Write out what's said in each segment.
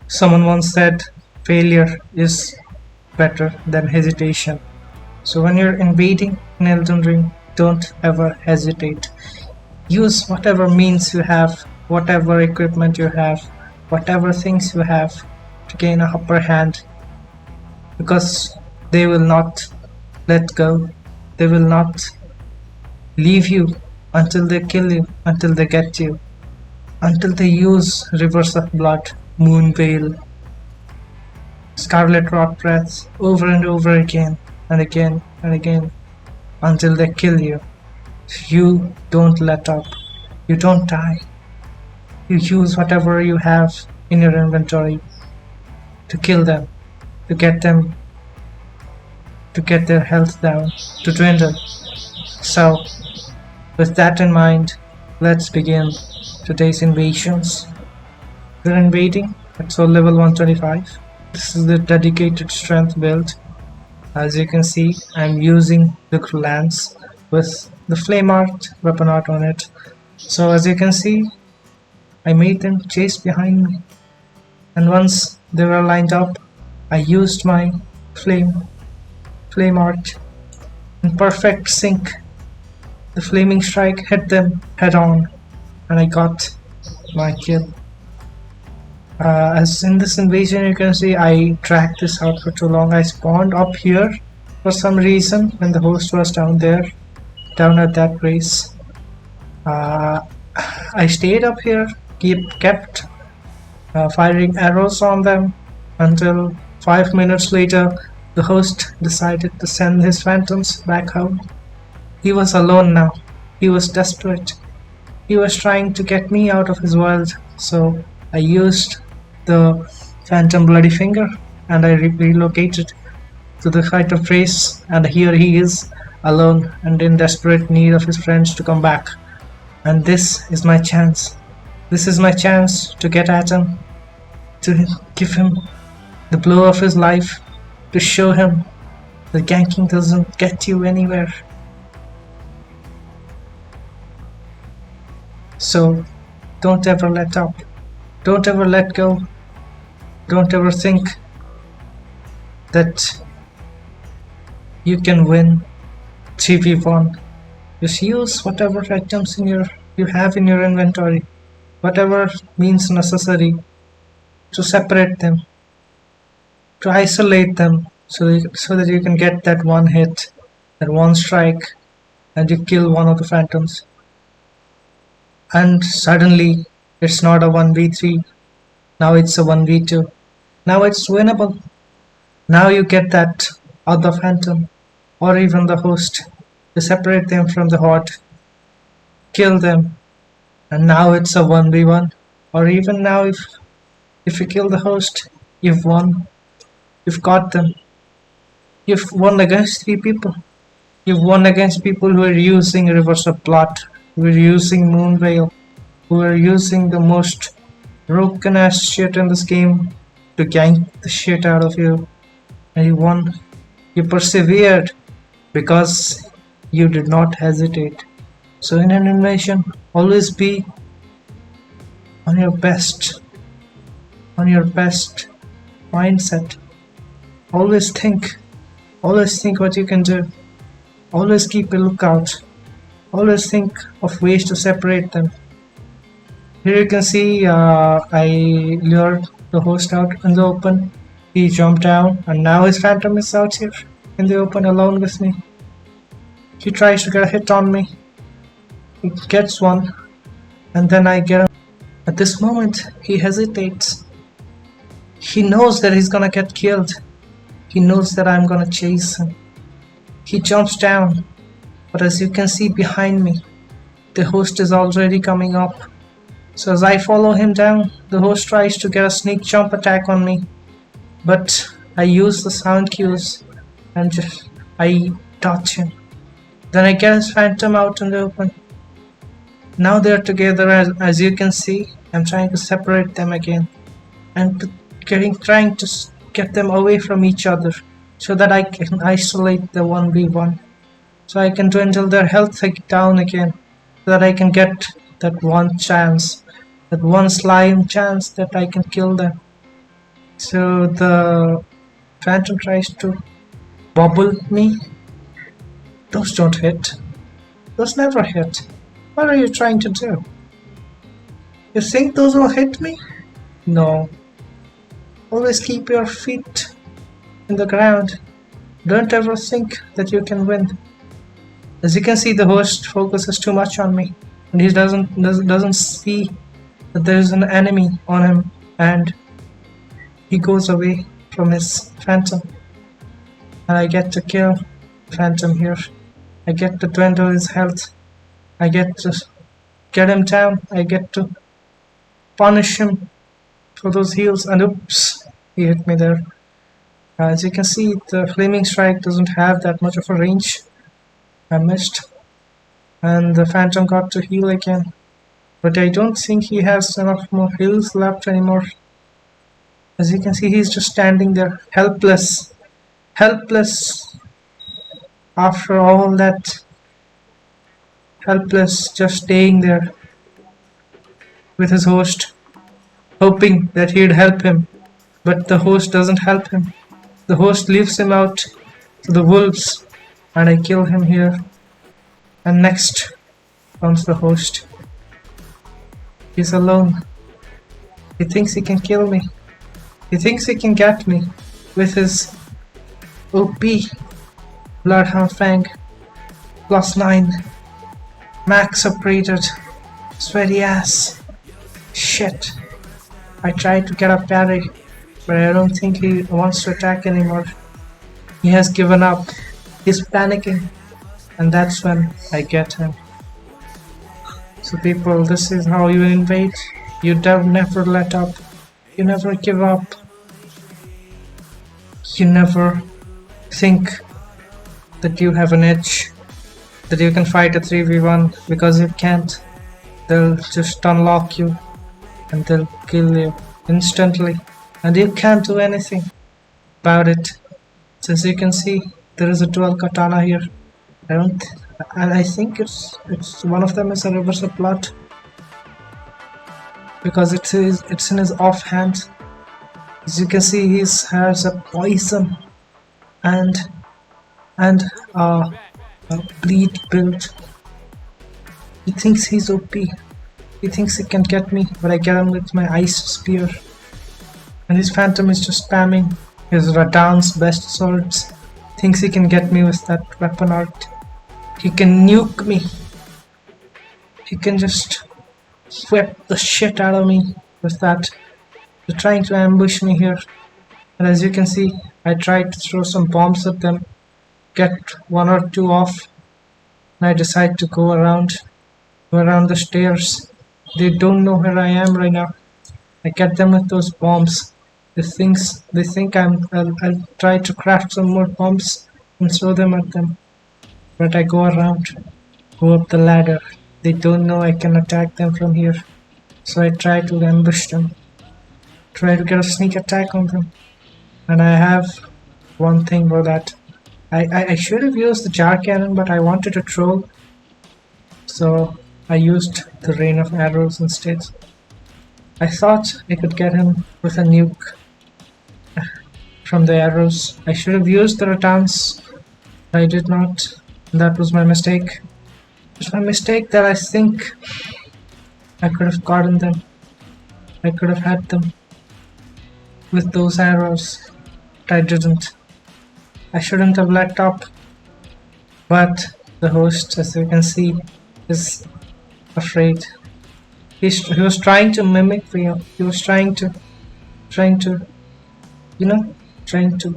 Someone once said failure is better than hesitation. So when you're invading an Elden Ring, don't ever hesitate. Use whatever means you have, whatever equipment you have, whatever things you have to gain a upper hand, because they will not let go. They will not leave you until they kill you, until they get you, until they use rivers of blood, moon veil, scarlet rot breath over and over again and again and again until they kill you. You don't let up. You don't die. You use whatever you have in your inventory to kill them, to get their health down, to dwindle. So, with that in mind, let's begin today's invasions. We're invading at soul level 125. This is the dedicated strength build. As you can see, I'm using the lance with the flame art, weapon art on it. So as you can see, I made them chase behind me. And once they were lined up, I used my flame art in perfect sync. The flaming strike hit them head on, and I got my kill. As in this invasion, you can see I dragged this out for too long. I spawned up here for some reason when the host was down there, down at that place. I stayed up here, kept firing arrows on them until 5 minutes later the host decided to send his phantoms back home. He was alone now. He was desperate. He was trying to get me out of his world, so I used the phantom bloody finger and I relocated to the height of praise, and here he is alone and in desperate need of his friends to come back. And this is my chance. This is my chance to get at him, to give him the blow of his life, to show him that ganking doesn't get you anywhere. So don't ever let up. Don't ever let go. Don't ever think that you can win 3v1. Just use whatever items you have in your inventory, whatever means necessary to separate them, to isolate them, so that you can get that one hit, that one strike, and you kill one of the phantoms. And suddenly it's not a 1v3, now it's a 1v2. Now it's winnable. Now you get that other phantom or even the host to separate them from the horde, kill them, and now it's a 1v1. Or even now if you kill the host, you've won. You've got them. You've won against 3 people. You've won against people who are using rivers of blood, who are using moon veil, who are using the most broken ass shit in this game to gank the shit out of you. And you won. You persevered because you did not hesitate. So in an invasion, always be on your best mindset. Always think what you can do. Always keep a lookout. Always think of ways to separate them. Here you can see I lured the host out in the open. He jumped down and now his phantom is out here in the open alone with me. He tries to get a hit on me. He gets one, and then I get him. At this moment he hesitates. He knows that he's gonna get killed. He knows that I'm gonna chase him. He jumps down, but as you can see behind me, the host is already coming up. So as I follow him down, the host tries to get a sneak jump attack on me, but I use the sound cues and I touch him. Then I get his phantom out in the open. Now they're together. As you can see, I'm trying to separate them again and trying to get them away from each other so that I can isolate the 1v1, so I can dwindle their health down again, so that I can get that one chance, that one slime chance that I can kill them. So the phantom tries to bubble me. Those don't hit. Those never hit. What are you trying to do? You think those will hit me? No. Always keep your feet in the ground. Don't ever think that you can win. As you can see, the host focuses too much on me, and he doesn't see that there is an enemy on him, and he goes away from his phantom. And I get to kill phantom here. I get to dwindle his health. I get to get him down. I get to punish him for those heals, and oops, he hit me there. As you can see, the flaming strike doesn't have that much of a range. I missed, and the phantom got to heal again, but I don't think he has enough more heals left anymore. As you can see, he's just standing there, helpless after all that, helpless, just staying there with his host, hoping that he'd help him, but the host doesn't help him. The host leaves him out to the wolves, and I kill him here. And next comes the host. He's alone. He thinks he can kill me. He thinks he can get me with his OP Bloodhound Fang +9 max upgraded sweaty ass. Shit. I tried to get a parry, but I don't think he wants to attack anymore. He has given up. He's panicking, and that's when I get him. So people, this is how you invade. You never let up. You never give up. You never think that you have an edge, that you can fight a 3v1, because you can't. They'll just unlock you and they'll kill you instantly, and you can't do anything about it. So as you can see, there is a dual katana here. And I think it's one of them is a reverse blood, because it's in his offhand. As you can see, he has a poison and a bleed build. He thinks he's OP. He thinks he can get me, but I get him with my ice spear. And his phantom is just spamming his Radan's best swords. Thinks he can get me with that weapon art. He can nuke me. He can just whip the shit out of me with that. They're trying to ambush me here. And as you can see, I tried to throw some bombs at them, get one or two off, and I decide to go around the stairs. They don't know where I am right now. I get them with those bombs. They think I'll try to craft some more bombs and throw them at them. But I go up the ladder. They don't know I can attack them from here. So I try to ambush them. Try to get a sneak attack on them. And I have one thing for that. I should have used the jar cannon, but I wanted to troll. So I used the rain of arrows instead. I thought I could get him with a nuke from the arrows. I should have used the ratans. I did not. That was my mistake. It was my mistake that I think I could have gotten them. I could have had them with those arrows. But I didn't. I shouldn't have let up. But the host, as you can see, is afraid. He was trying to mimic me. He was trying to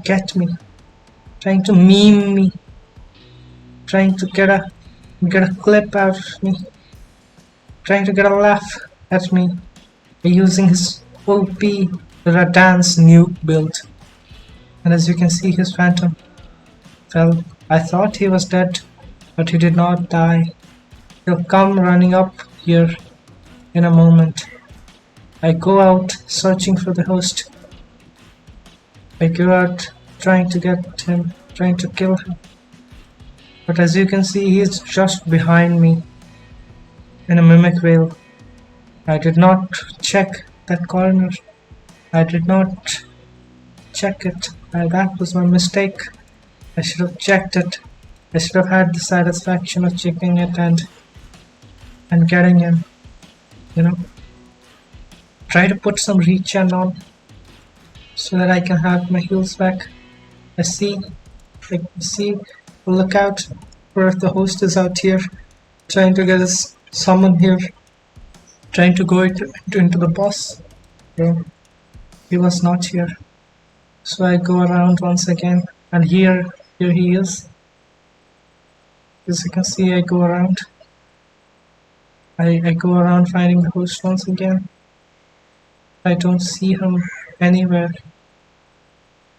get me, trying to meme me, trying to get a clip out of me, trying to get a laugh at me by using his OP Radan's nuke build. And as you can see, his phantom fell. I thought he was dead, but he did not die. He'll come running up here in a moment. I go out searching for the host. I go out trying to get him, trying to kill him. But as you can see, he is just behind me in a mimic veil. I did not check that corner. I did not check it. That was my mistake. I should have checked it. I should have had the satisfaction of checking it and getting in. You know, try to put some regen on so that I can have my heals back. I see, I see. Look out for the host is out here, trying to get us someone here, trying to go into the boss. Yeah, he was not here. So I go around once again, and here he is. As you can see, I go around. I go around finding the host once again. I don't see him anywhere.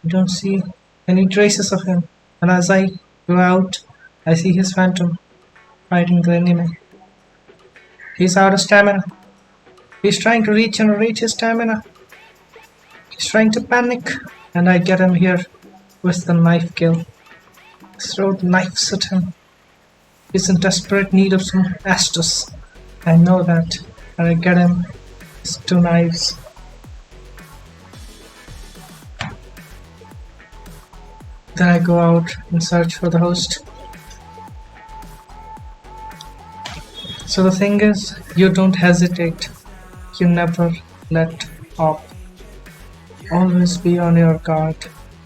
I don't see any traces of him. And as I go out, I see his phantom fighting the enemy. He's out of stamina. He's trying to regenerate his stamina. He's trying to panic. And I get him here with the knife kill. Throw the knives at him. He's in desperate need of some Astus. I know that. And I get him his 2 knives. Then I go out and search for the host. So the thing is, you don't hesitate. You never let up. Always be on your guard.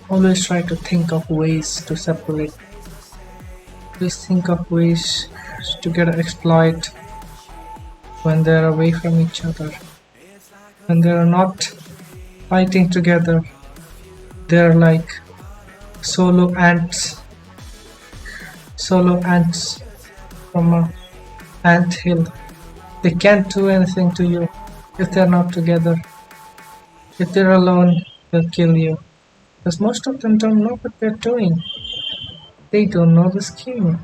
Always try to think of ways to separate. Always think of ways to get an exploit when they're away from each other. When they're not fighting together, they're like solo ants from an ant hill. They can't do anything to you if they're not together. If they're alone, they'll kill you. Because most of them don't know what they're doing. They don't know the scheme.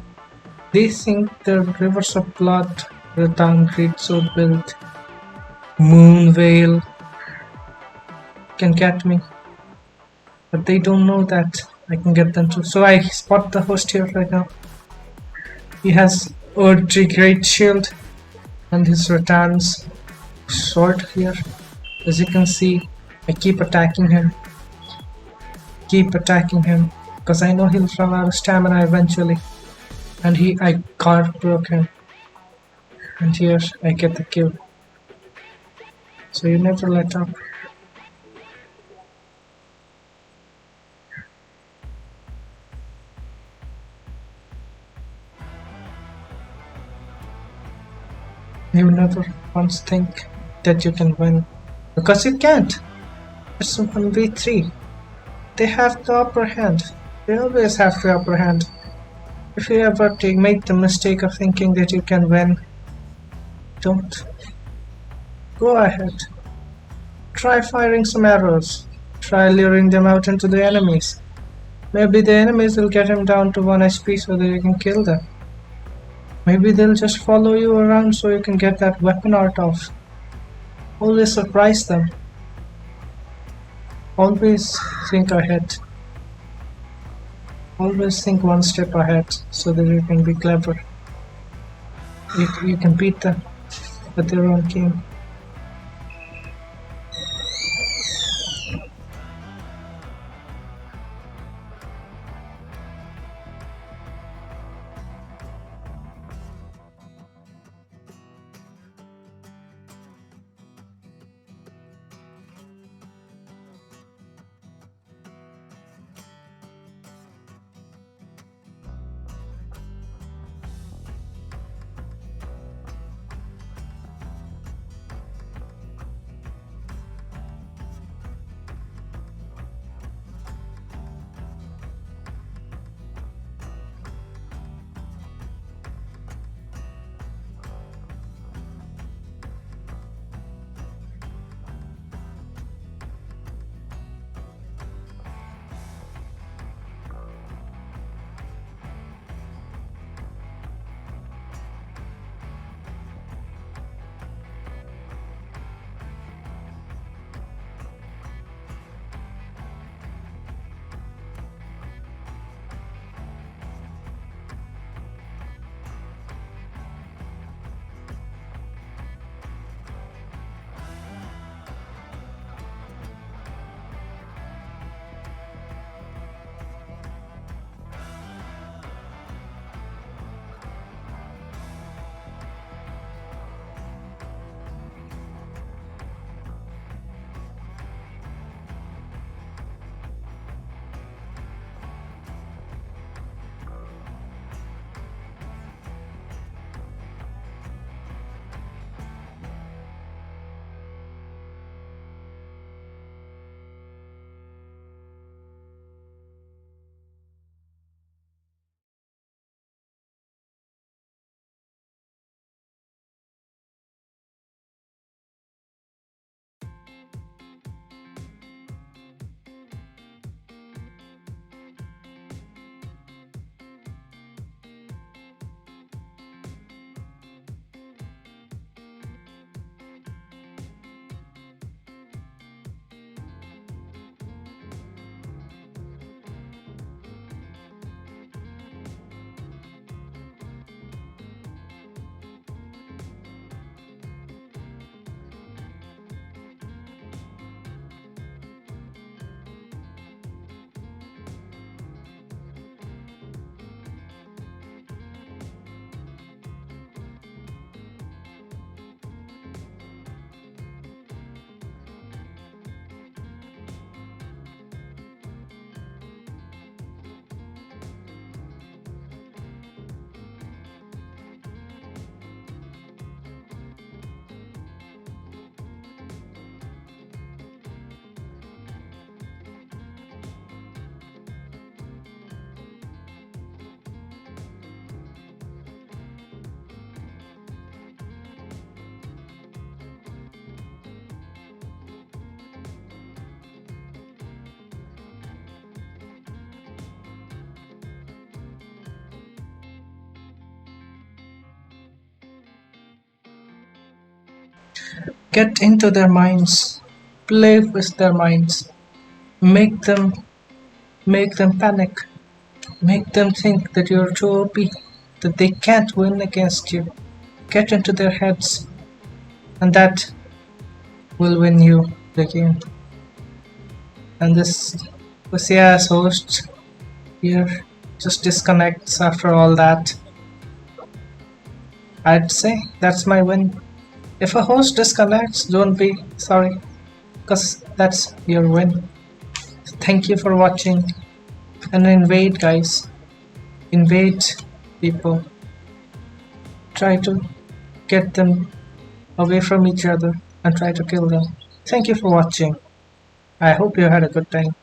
They think the rivers of blood, the downgrade so built, Moonvale can get me. But they don't know that I can get them too. So I spot the host here right now. He has Erdtree Great Shield and his Rattan's sword here. As you can see, I keep attacking him. Because I know he'll run out of stamina eventually. And I guard broke him. And here I get the kill. So you never let up. You never once think that you can win. Because you can't. It's 1v3. They have the upper hand. They always have the upper hand. If you ever make the mistake of thinking that you can win, don't. Go ahead. Try firing some arrows. Try luring them out into the enemies. Maybe the enemies will get him down to 1 HP so that you can kill them. Maybe they'll just follow you around so you can get that weapon art off. Always surprise them. Always think ahead. Always think 1 step ahead so that you can be clever. You can beat them at their own game. Get into their minds, play with their minds, make them panic, make them think that you're too OP, that they can't win against you. Get into their heads, and that will win you the game. And this Lucia's host here just disconnects after all that. I'd say that's my win. If a host disconnects, don't be sorry, because that's your win. Thank you for watching, and invade, guys. Invade people. Try to get them away from each other and try to kill them. Thank you for watching. I hope you had a good time.